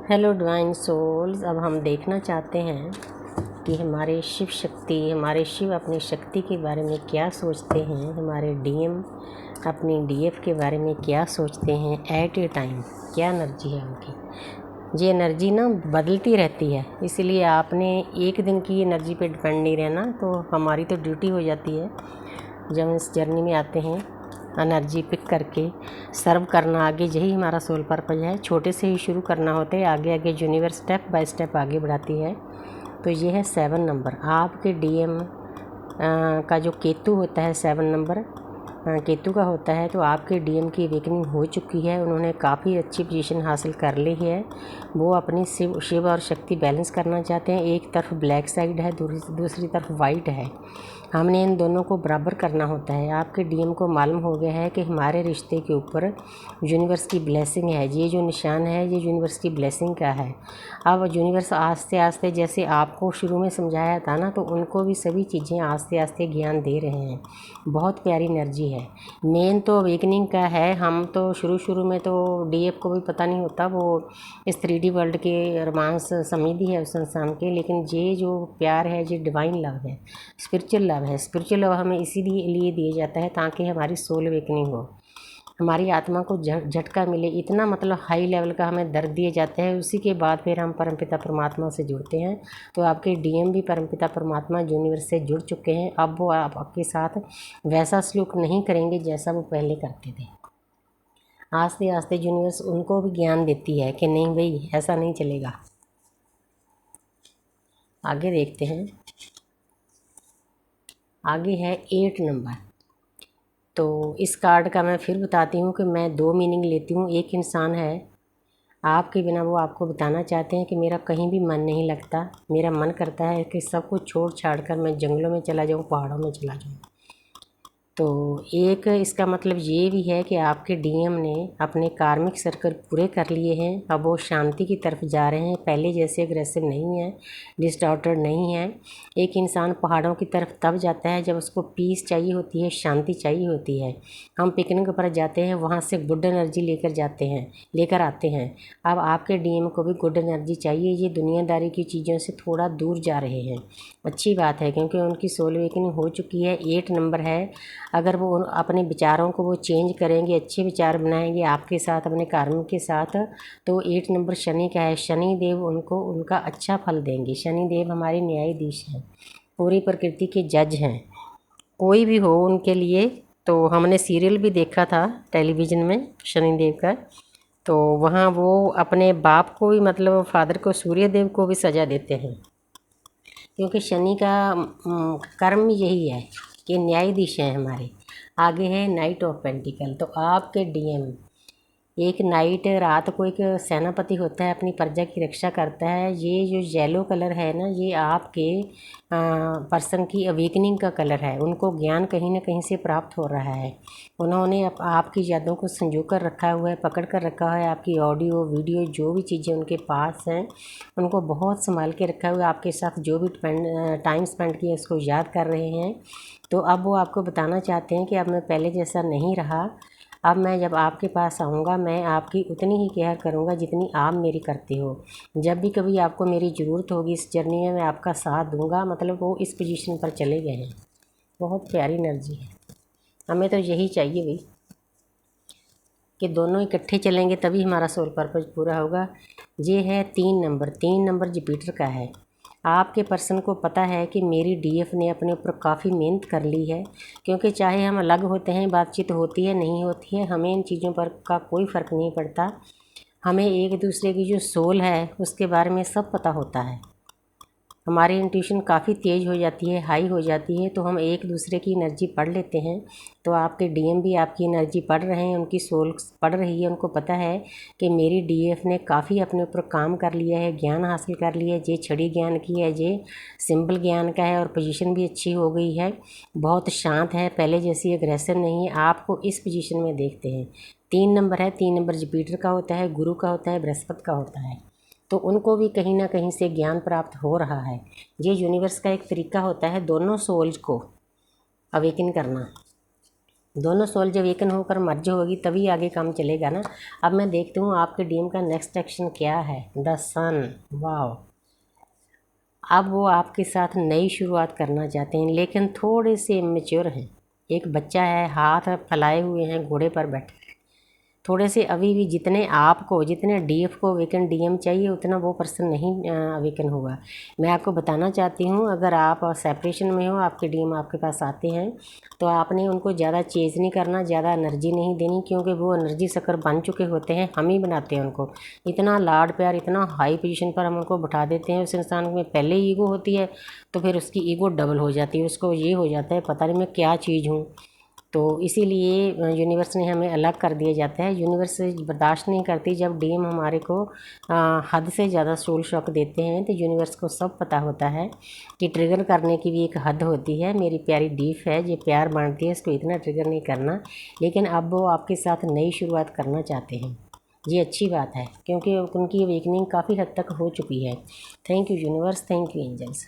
Hello divine souls. अब हम देखना चाहते हैं कि हमारे शिव अपनी शक्ति के बारे में क्या सोचते हैं, हमारे डीएम अपनी डीएफ के बारे में क्या सोचते हैं एट ए टाइम, क्या एनर्जी है उनकी। ये एनर्जी ना बदलती रहती है, इसलिए आपने एक दिन की एनर्जी पे डिपेंड नहीं रहना। तो हमारी तो ड्यूटी हो जाती है जब हम इस जर्नी में आते हैं एनर्जी पिक करके सर्व करना, आगे यही हमारा सोल पर्पज है। छोटे से ही शुरू करना होता है, आगे आगे यूनिवर्स स्टेप बाय स्टेप आगे बढ़ाती है। तो ये है 7 नंबर आपके डीएम का जो केतु होता है 7 नंबर केतु का होता है। तो आपके डीएम की अवेकनिंग हो चुकी है, उन्होंने काफ़ी अच्छी पोजीशन हासिल कर ली है। वो अपनी शिव और शक्ति बैलेंस करना चाहते हैं। एक तरफ ब्लैक साइड है, दूसरी तरफ वाइट है। हमने इन दोनों को बराबर करना होता है। आपके डीएम को मालूम हो गया है कि हमारे रिश्ते के ऊपर यूनिवर्स की ब्लेसिंग है। ये जो निशान है ये यूनिवर्स की ब्लेसिंग का है। अब यूनिवर्स आस्ते आस्ते, जैसे आपको शुरू में समझाया था ना, तो उनको भी सभी चीज़ें आस्ते आस्ते ज्ञान दे रहे हैं। बहुत प्यारी एनर्जी है। मेन तो अवेकनिंग का है। हम तो शुरू में तो डीएफ को भी पता नहीं होता, वो इस 3D वर्ल्ड के रोमांस समझती है उस इंसान के। लेकिन ये जो प्यार है ये डिवाइन लव है, स्पिरिचुअल लव है। स्पिरिचुअल लव हमें इसीलिए दिया जाता है ताकि हमारी सोल अवेकनिंग हो, हमारी आत्मा को झटका मिले। इतना मतलब हाई लेवल का हमें दर्द दिए जाते हैं, उसी के बाद फिर हम परमपिता परमात्मा से जुड़ते हैं। तो आपके डीएम भी परमपिता परमात्मा यूनिवर्स से जुड़ चुके हैं। अब वो आपके साथ वैसा सलूक नहीं करेंगे जैसा वो पहले करते थे। आस्ते आस्ते यूनिवर्स उनको भी ज्ञान देती है कि नहीं भाई, ऐसा नहीं चलेगा। आगे देखते हैं। आगे है 8 नंबर। तो इस कार्ड का मैं फिर बताती हूँ कि मैं 2 मीनिंग लेती हूँ। एक इंसान है आपके बिना, वो आपको बताना चाहते हैं कि मेरा कहीं भी मन नहीं लगता, मेरा मन करता है कि सब कुछ छोड़ छाड़ कर मैं जंगलों में चला जाऊँ, पहाड़ों में चला जाऊँ। तो एक इसका मतलब ये भी है कि आपके डीएम ने अपने कार्मिक सर्कल पूरे कर लिए हैं। अब वो शांति की तरफ जा रहे हैं, पहले जैसे अग्रेसिव नहीं है, डिस्टॉर्टेड नहीं है। एक इंसान पहाड़ों की तरफ तब जाता है जब उसको पीस चाहिए होती है, शांति चाहिए होती है। हम पिकनिक पर जाते हैं, वहाँ से गुड एनर्जी लेकर आते हैं। अब आपके डीएम को भी गुड एनर्जी चाहिए। ये दुनियादारी की चीज़ों से थोड़ा दूर जा रहे हैं। अच्छी बात है, क्योंकि उनकी सोल अवेकनिंग हो चुकी है। 8 नंबर है। अगर वो अपने विचारों को वो चेंज करेंगे, अच्छे विचार बनाएंगे आपके साथ, अपने कर्म के साथ, तो 8 नंबर शनि का है। शनि देव उनको उनका अच्छा फल देंगे। शनि देव हमारे न्यायाधीश हैं, पूरी प्रकृति के जज हैं। कोई भी हो उनके लिए, तो हमने सीरियल भी देखा था टेलीविज़न में शनि देव का। तो वहाँ वो अपने बाप को भी, मतलब फादर को, सूर्य देव को भी सज़ा देते हैं, क्योंकि शनि का कर्म यही है कि न्यायाधीश हैं हमारे। आगे है नाइट ऑफ पेंटिकल। तो आपके डीएम एक नाइट, रात को एक सेनापति होता है, अपनी प्रजा की रक्षा करता है। ये जो येलो कलर है ना, ये आपके पर्सन की अवेकनिंग का कलर है। उनको ज्ञान कहीं ना कहीं से प्राप्त हो रहा है। उन्होंने आपकी यादों को संजो कर रखा हुआ है, पकड़ कर रखा है। आपकी ऑडियो वीडियो जो भी चीज़ें उनके पास हैं, उनको बहुत संभाल के रखा हुआ है। आपके साथ जो भी टाइम स्पेंड किया उसको याद कर रहे हैं। तो अब वो आपको बताना चाहते हैं कि अब मैं पहले जैसा नहीं रहा। अब मैं जब आपके पास आऊँगा, मैं आपकी उतनी ही केयर करूँगा जितनी आप मेरी करते हो। जब भी कभी आपको मेरी ज़रूरत होगी इस जर्नी में, मैं आपका साथ दूँगा। मतलब वो इस पोजीशन पर चले गए हैं। बहुत प्यारी एनर्जी है। हमें तो यही चाहिए भाई कि दोनों इकट्ठे चलेंगे तभी हमारा सोल पर्पज पूरा होगा। ये है 3 नंबर। 3 नंबर जुपिटर का है। आपके पर्सन को पता है कि मेरी डीएफ ने अपने ऊपर काफ़ी मेहनत कर ली है, क्योंकि चाहे हम अलग होते हैं, बातचीत होती है नहीं होती है, हमें इन चीज़ों पर का कोई फ़र्क नहीं पड़ता। हमें एक दूसरे की जो सोल है उसके बारे में सब पता होता है। हमारी इंट्यूशन काफ़ी तेज़ हो जाती है, हाई हो जाती है, तो हम एक दूसरे की एनर्जी पढ़ लेते हैं। तो आपके डीएम भी आपकी एनर्जी पढ़ रहे हैं, उनकी सोल पढ़ रही है। उनको पता है कि मेरी डीएफ ने काफ़ी अपने ऊपर काम कर लिया है, ज्ञान हासिल कर लिया है। ये छड़ी ज्ञान की है, ये सिंपल ज्ञान का है, और पोजीशन भी अच्छी हो गई है। बहुत शांत है, पहले जैसी अग्रेसिव नहीं है। आपको इस पोजीशन में देखते हैं। 3 नंबर है। 3 नंबर जुपिटर का होता है, गुरु का होता है, बृहस्पति का होता है। तो उनको भी कहीं ना कहीं से ज्ञान प्राप्त हो रहा है। ये यूनिवर्स का एक तरीका होता है दोनों सोल्स को अवेकन करना। दोनों सोल जब एक होकर मर्ज होगी तभी आगे काम चलेगा ना। अब मैं देखती हूँ आपके डीएम का नेक्स्ट एक्शन क्या है। द सन, वाव। अब वो आपके साथ नई शुरुआत करना चाहते हैं, लेकिन थोड़े से इमेच्योर हैं। एक बच्चा है, हाथ फैलाए हुए हैं, घोड़े पर बैठे, थोड़े से अभी भी जितने डीएफ को अवेकन डीएम चाहिए उतना वो पर्सन नहीं अवेकन हुआ। मैं आपको बताना चाहती हूँ, अगर आप सेपरेशन में हो, आपके डीएम आपके पास आते हैं तो आपने उनको ज़्यादा चेज़ नहीं करना, ज़्यादा एनर्जी नहीं देनी, क्योंकि वो एनर्जी सकर बन चुके होते हैं। हम ही बनाते हैं उनको। इतना लाड प्यार, इतना हाई पोजीशन पर हम उनको बैठा देते हैं। उस इंसान में पहले ईगो होती है तो फिर उसकी ईगो डबल हो जाती है। उसको ये हो जाता है पता नहीं मैं क्या चीज़ हूँ। तो इसीलिए यूनिवर्स ने हमें अलग कर दिया जाता है। यूनिवर्स बर्दाश्त नहीं करती जब डीएम हमारे को हद से ज़्यादा सोल शॉक देते हैं। तो यूनिवर्स को सब पता होता है कि ट्रिगर करने की भी एक हद होती है। मेरी प्यारी डीफ है, जो प्यार बांटती है, इसको इतना ट्रिगर नहीं करना। लेकिन अब वो आपके साथ नई शुरुआत करना चाहते हैं। ये अच्छी बात है, क्योंकि उनकी अवेकनिंग काफ़ी हद तक हो चुकी है। Thank you universe, thank you angels.